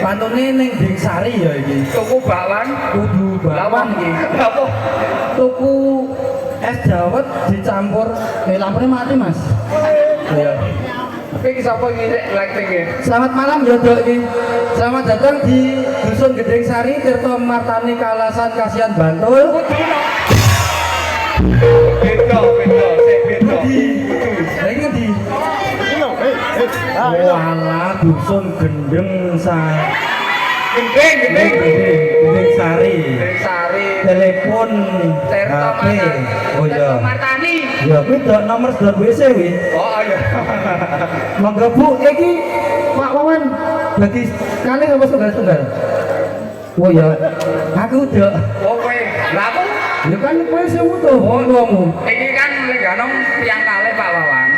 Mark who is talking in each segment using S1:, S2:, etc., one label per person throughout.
S1: Pantune ning Dingsari ya iki.
S2: Tuku bakwan,
S1: kudu bakwan iki.
S2: Apa?
S1: Tuku es dawet dicampur lampune mati, Mas. Iya.
S2: Iki sapa iki lighting-e?
S1: Selamat malam ya Dok iki. Selamat datang di Dusun Gedeng Sari, Tirto Martani Kalasan Kasihan Bantul.
S2: Beda, sik beda.
S1: Lagi di Walah Dusun Gendeng Sari.
S2: Gendeng.
S1: Gedeng Sari.
S2: Gendeng Sari.
S1: Telepon
S2: Tirto
S1: HP.
S2: Martani.
S1: Oh iya.
S2: Martani.
S1: Ya kuwi Dok nomor Dok WC kuwi.
S2: Oh iya.
S1: Monggo Bu, iki Pak Wawan bagi kali apa tunggal-tunggal? Oh ya, aku Dok.
S2: Oh kowe. Lah aku
S1: Ya kan kowe sing utuh ngomongmu.
S2: iki kan lenggano tiyang kalih Pak Wawan.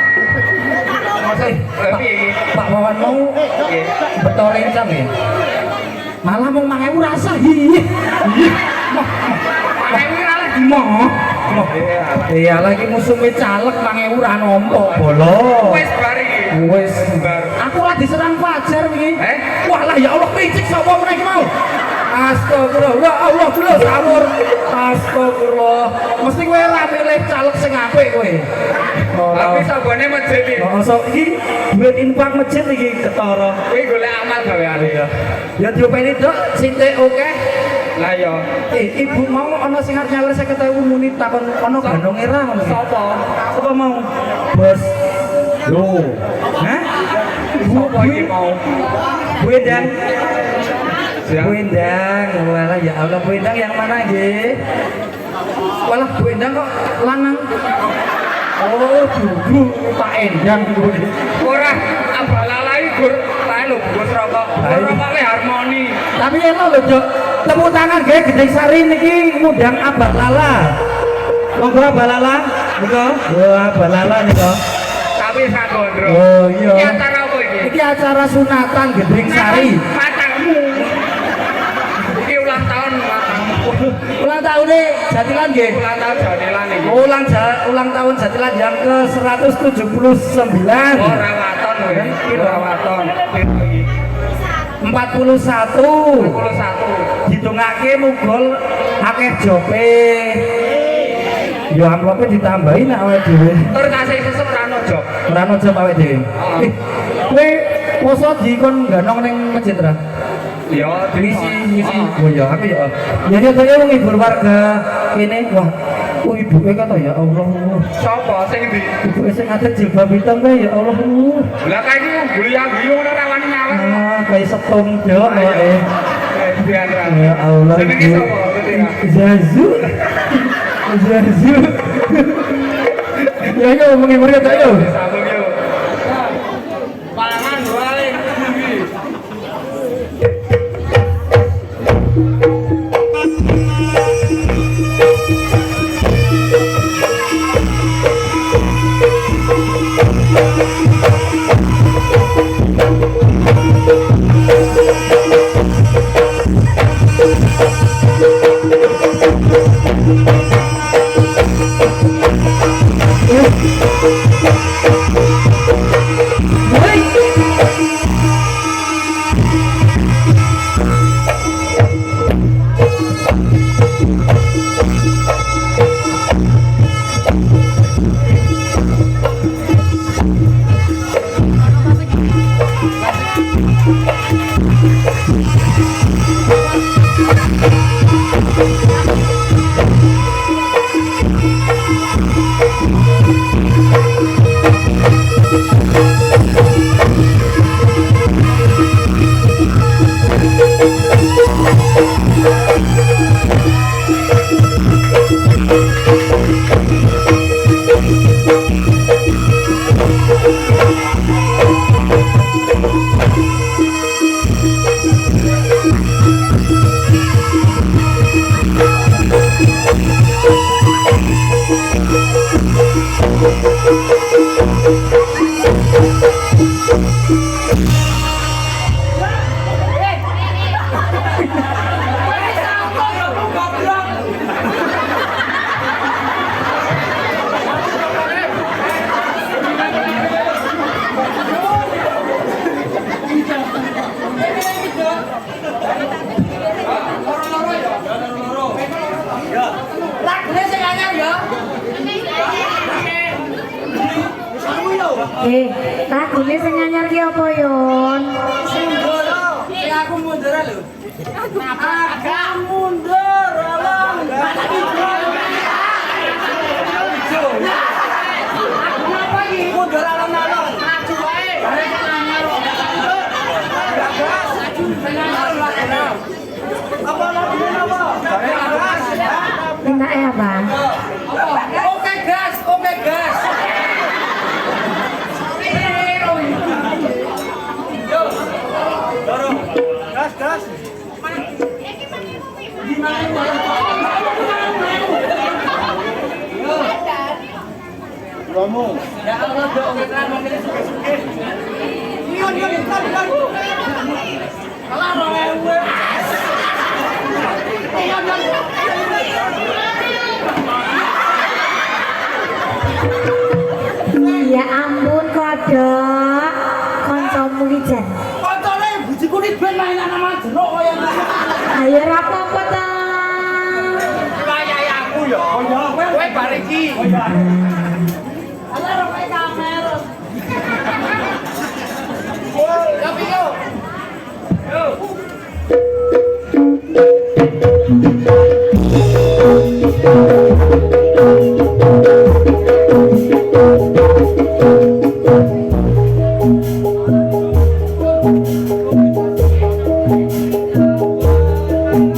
S2: Maksud piye iki?
S1: Pak Wawan mau
S2: Nggih.
S1: beto rencang ya. Malah mau 5.000 rasa hi.
S2: Pakai ora lagi
S1: Moh. Iya lagi musuhe caleg 5.000 ra nompo bolo.
S2: wis bar iki.
S1: Wis
S2: Bar.
S1: aku lagi diserang Fajar iki.
S2: Eh?
S1: Walah ya Allah picik sapa meneh iki mau. Astagfirullah, ya Allah dulu sawur. Astagfirullah. Mesti kowe ra milih caleg sing apik kowe.
S2: Tapi sabone masjid iki.
S1: Mosok iki duit infak masjid iki ketara.
S2: Kuwi golek amal gaweane ya.
S1: Ya diopeni Dok, sithik oke.
S2: Lah ya.
S1: Ibu mau ana sing arep nyawer 50.000 muni takon ana gandonge ra ngono.
S2: Sapa?
S1: Apa mau? Bos. Loh. Hah?
S2: Sapa iki mau?
S1: Bu Endang.
S2: Siap.
S1: Bu Endang. Walah ya Allah Bu Endang yang mana nggih? Walah Bu Endang kok lanang. Oh, dudu Pak Endang Bu.
S2: Ora abalalai gur lae lho Gus rokok. Rokok le harmoni.
S1: Tapi enak lho, Dok. Tepuk tangan nggih Gedeng Sari niki ngundang Abah Lala. Monggo Abah Lala. Monggo. Wah, Abah Lala nika.
S2: Tapi sak gondro.
S1: Oh iya.
S2: Iki acara apa iki?
S1: Iki acara sunatan Gedeng Sari.
S2: Matamu. Iki ulang tahun matamu.
S1: Ulang tahun nih Jatilan nggih.
S2: Ulang tahun jadilan iki.
S1: Ulang tahun Jatilan yang ke-179.
S2: Oh, rawaton kowe. Iki rawaton.
S1: 41.
S2: 41.
S1: Didongake mugol akeh jope. Ya amplopnya ditambahin nek awake dhewe.
S2: Tur kasih sesuk ra ono job.
S1: Ora ono job awake dhewe. Kowe poso dikon ganong ning masjid ra?
S2: Ya,
S1: Ngisi. Oh ya, aku ya. Ya ya saya menghibur warga kene. Wah, oh ibuke kata ya Allah.
S2: Sapa sing ndi?
S1: Ibuke sing ada jilbab hitam kae ya Allah.
S2: Lah kae iki guyu-guyu ora rawani nyawet.
S1: Ah, kayak setong dok wae.
S2: Biar ra.
S1: Ya Allah.
S2: Jenenge sapa?
S1: Zazu. Zazu. Ya yo menghibur ya tak yo.
S2: Sambung yo. Pangan wae.
S3: lagune sing anyar ki apa yon?
S4: Aku mundur lho. Agak mundur, alang. Kenapa iki mundur alon-alon? Maju wae. Apa lagi apa?
S3: Minta apa?
S4: Oke gas, oke gas. Yo. Dorong. Gas, gas. Romo. Ya Allah, doa kita mungkin suke-suke. Lihat. Kalah romo.
S3: Ya ampun kodok. Kancamu iki jan.
S4: Koncone bujiku iki ben mainan sama jeruk kaya ngono.
S3: Ayo ra apa-apa ta.
S4: Wayahe aku ya. Kowe bar iki. Ala ora kaya kamera. Yo piye? Yo.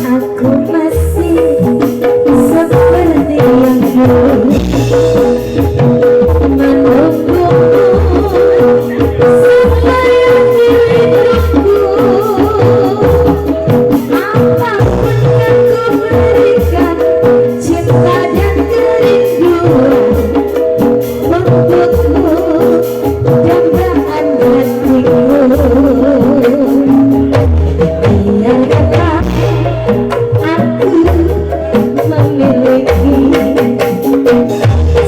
S3: Aku masih seperti yang dulu menunggu sembahyang hidupku. Apapun yang kau berikan, cinta dan kerinduan untukku, dambaan hatiku. Biarkanlah aku memiliki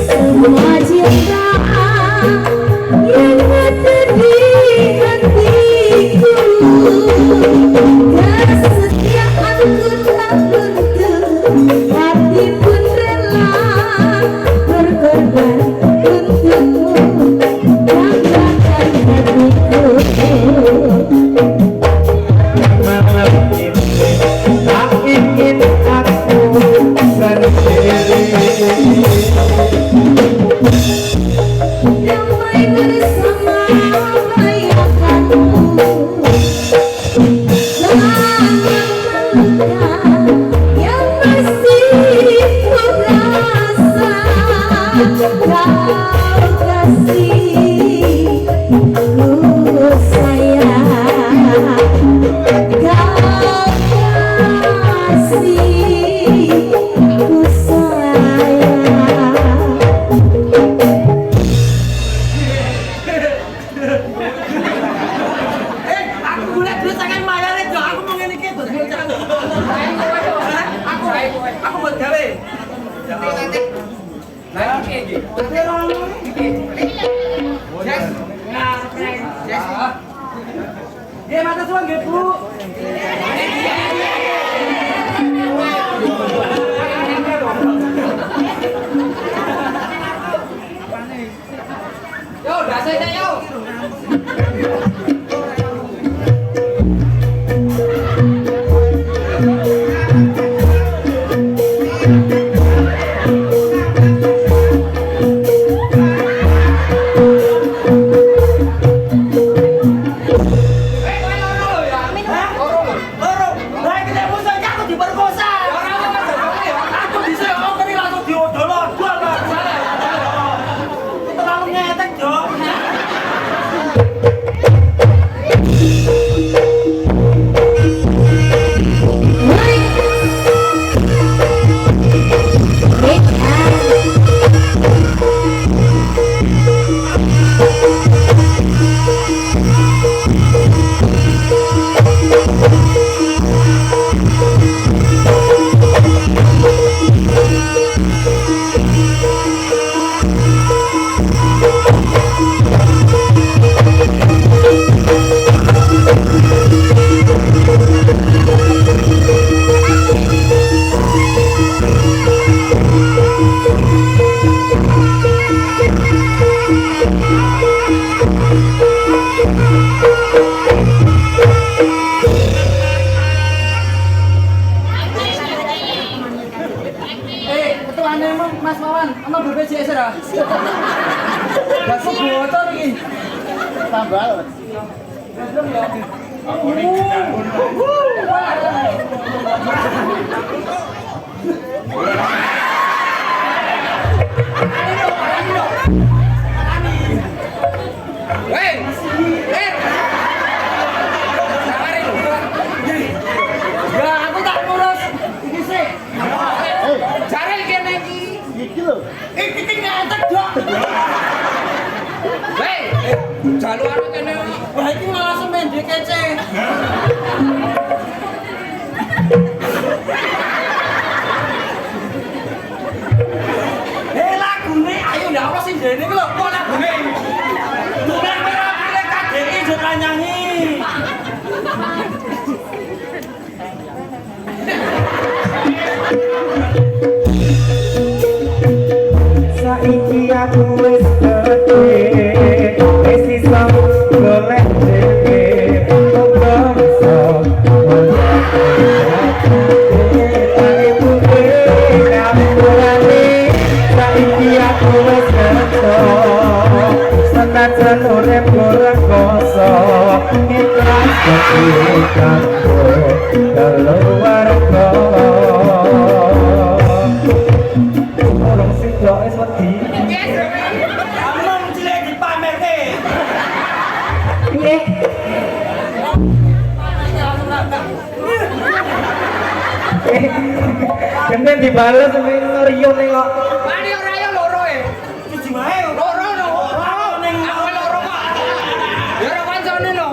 S3: semua cinta yang ada di hatiku, dan setiap aku tak bentuk, hati pun rela berkorban untukmu, dambaan hatiku.
S1: Tak ingin aku sendiri.
S3: Damai bersama bayanganmu, semangat yang masih ku rasa. Kau kasih ku sayang, kau kasih ku sayang.
S4: Aku golek duit saking mayare, Jo. Aku mau ngene iki, Bos. Aku buat gawe.
S2: Lah iki iki.
S4: Ate rono iki. Yes. Yes. Nggih, matur suwun nggih, Bu.
S2: Yo, dasane yo.
S4: Loro. Lah iki nek musuh iki aku diperkosa. Aku bisa ngomong ini langsung diodol-odol, Pak. Terlalu ngetek, Jo. Ya aku tak ngurus iki sih. Jare kene iki. Iki lho. Iki ngetek, Dok.
S2: Hei, jaluan kene.
S4: Wah iki malah semendhe kece. Lagune ayo ndak apa sih dene iki lho, kok lagune. Durang ora pilih KDI jot nyanyi.
S1: Saiki aku wis gede, wis iso golek dhewe, ora iso saiki aku wis gede, senajan urip ora koso, ikhlas ketika keluarga. Orang siklok es wedi.
S4: Among cilik dipamerke.
S1: Piye? Gendeng dibales ngeriyo ning kok.
S2: Mari ora ya loro e.
S4: Siji wae.
S2: Loro lho.
S4: Ning
S2: Aku loro kok. Ya ora kancane lho.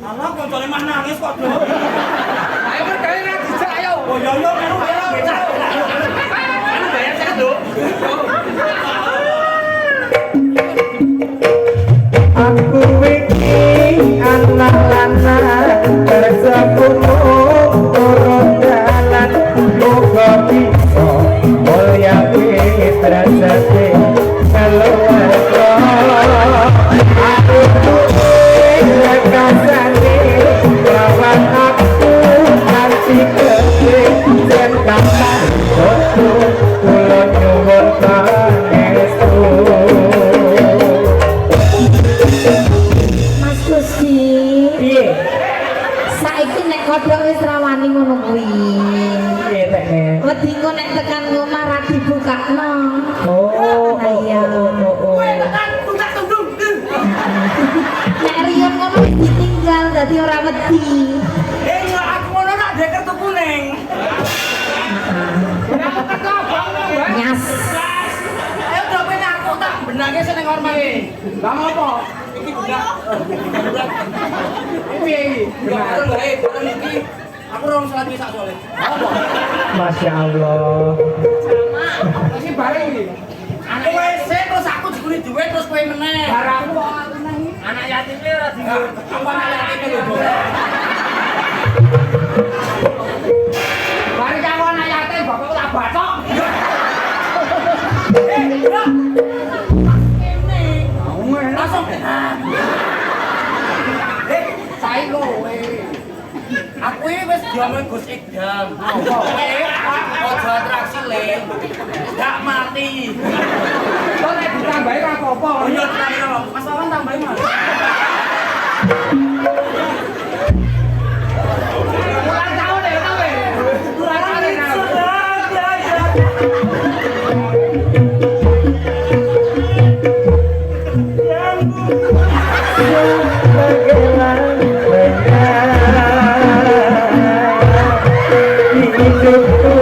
S4: anak koncone mah nangis kok, Dok.
S2: Ayo mergawe ra dijak ayo.
S4: Oh yo yo melu becak.
S2: Anu bayar saya, Duk.
S1: Aku iki anak lanang kerja puluh turun dalan muga bisa mulia derajate keluarga. Aku rekasane lawan aku nanti gede jen kapan kula nyuwun pangestu.
S3: Mas Gusti.
S1: Piye?
S3: Saiki nek kodhok wis rawani ngono kuwi.
S1: Piye tekne?
S3: Wedi engko nek tekan omah ra dibukakno.
S1: Oh,
S3: Iya.
S4: Kowe tekan tuntak tundung.
S3: Nek riyen ngono wis ditinggal dadi ora wedi.
S4: Ya aku ngono nak dhek kertu kuning.
S3: Nyas.
S4: Ayo dropin aku tak benake seneng hormati. Lah ngopo? Iki benak. Iki piye iki? Bareng bae, bareng iki. Aku rong salat sak sole. Apa?
S1: Masya Allah.
S2: Iki bareng iki.
S4: Aku WC terus aku diguni duit terus kowe meneh.
S2: Barangmu kok aku nang iki. Anak yatim iki ora digo.
S4: Apa anak yatim lho, Bos?
S2: Mari karo anak yatim bapakku tak batok.
S4: Langsung.
S2: Sae kowe.
S4: Aku iki wis diomong Gus Ikdam. Kowe aja atraksi le. Gak mati.
S2: Kok nek ditambahi ora apa-apa.
S4: Oh iya tenan. Mas Awan tambahin Mas.
S2: Ulang tahun ya kowe. Ulang tahun ya.
S1: Hidupku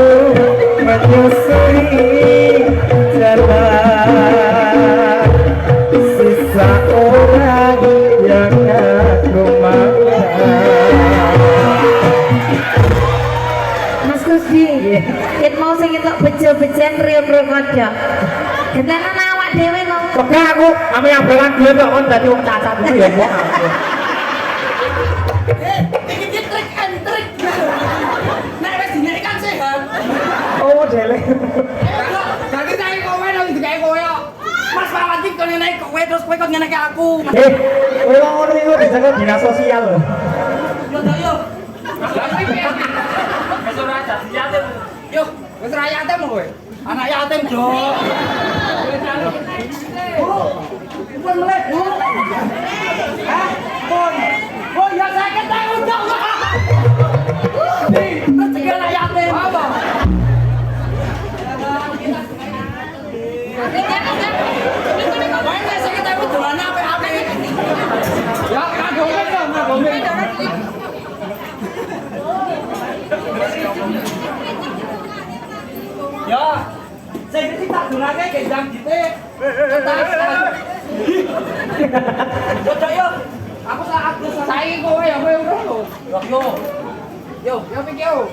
S1: menyusuri jalan sisa orang yang aku maafkan.
S3: Mas Gusti. Ket mau sing ketok bejo-bejen riyo-riyo kodhok. Gentenan awak dhewe kok.
S1: Oke aku ame yang belan duit kok kon dadi wong cacat itu ya kok.
S4: Iki trik and trik. Nek wis dinaikan sehat.
S1: Oh dele.
S2: Dadi sae kowe nang digawe kowe kok.
S4: Mas Wawan iki kon naik kowe terus kowe kon ngeneke aku.
S1: Kowe kok ngono iku dijaga dinas sosial lho.
S4: Yo yo.
S2: Lah iki piye? Wis ora ada yatim.
S4: Yo,
S2: Wis ora yatim kowe.
S4: anak yatim, Dok. Pun melek, Bu. Hah? Pun. Oh, ya sakit aku. edang gitu. Cocok yo. Aku saat saiki kowe ya kowe udah lho. Yo. Yo, pik yo.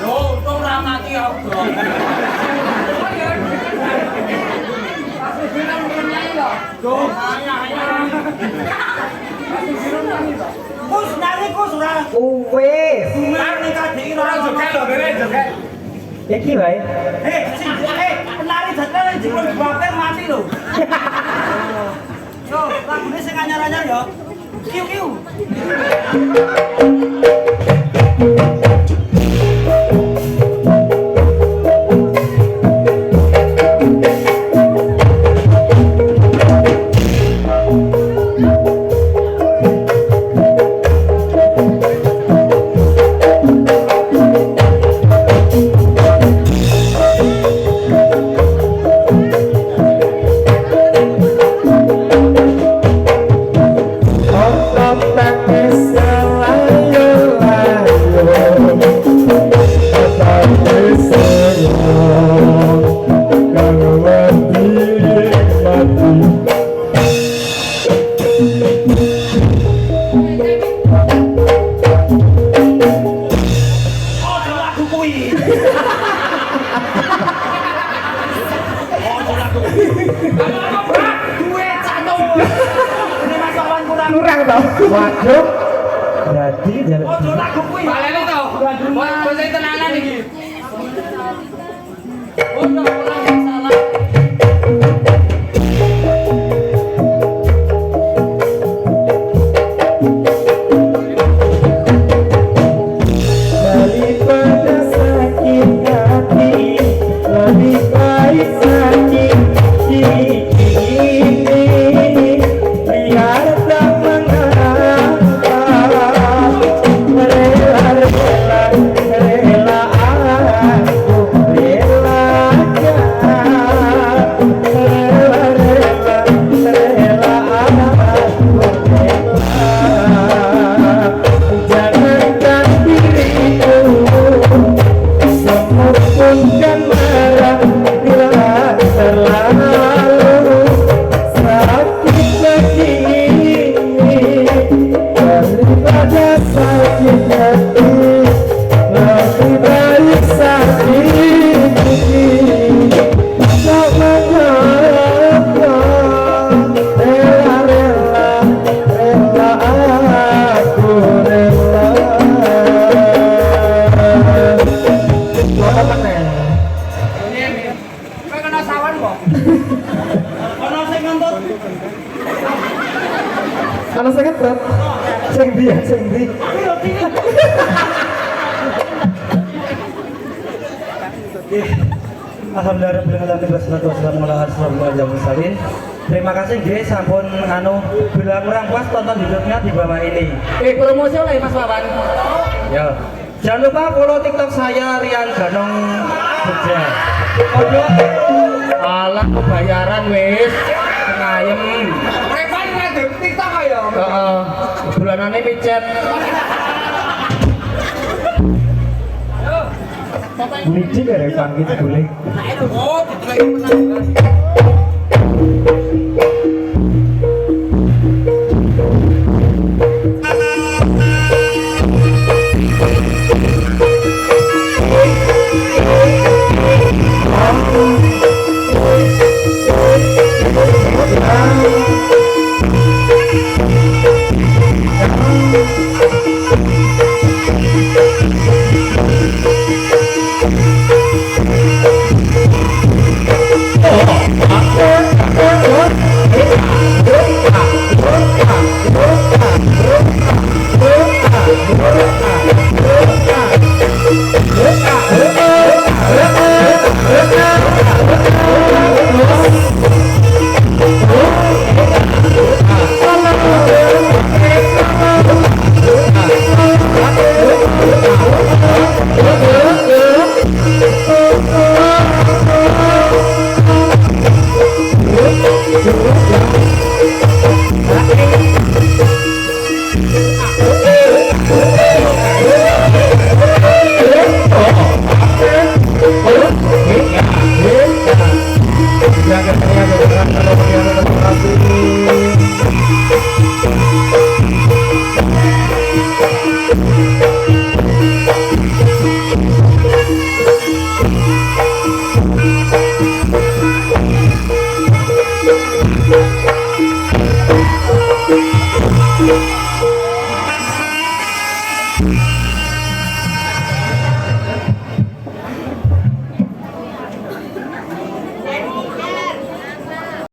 S4: Yo, untung ra mati aku. Kus nari kus ora.
S5: Wes,
S4: Nari kadhi ora joget lho, joget.
S5: iki wae.
S4: Penari jadwal jipun baper mati lho. Yo, lagune sing anyar-anyar yo. Kiu kiu.
S5: Kurang tau. Waduh. Jadi jalan.
S4: Ojo lagu kuwi.
S2: Baleni to. Wong sing tenanan iki.
S4: Oh, no, orang yang salah.
S5: Daripada sakit hati, lebih baik sakit ini. Biar tak mengapa, rela aku relakan, rela aku rela. Jangankan diriku, semut pun kan marah bila terlalu sakit begini. Daripada sakit hati, lebih baik sakit ini. Tak mengapa, rela aku rela. Apa nih?
S4: Kowe kena sawan kok. Ono sing ngentut.
S5: Kalau saya ketep, sing di. Alhamdulillah. Terima kasih guys, sampun bila kurang puas tonton videonya di bawah ini.
S2: Promosi oleh Mas Wawan.
S5: Ya. Jangan lupa follow TikTok saya Rian Ganong Jogja.
S2: Alah kebayaran wis. Ngayem.
S4: Revan ngedek TikTok ayo.
S2: Heeh. Bulanane micet.
S5: Lucu gak ada panggil boleh.
S4: Oh, ditulai menang.
S1: Thank you.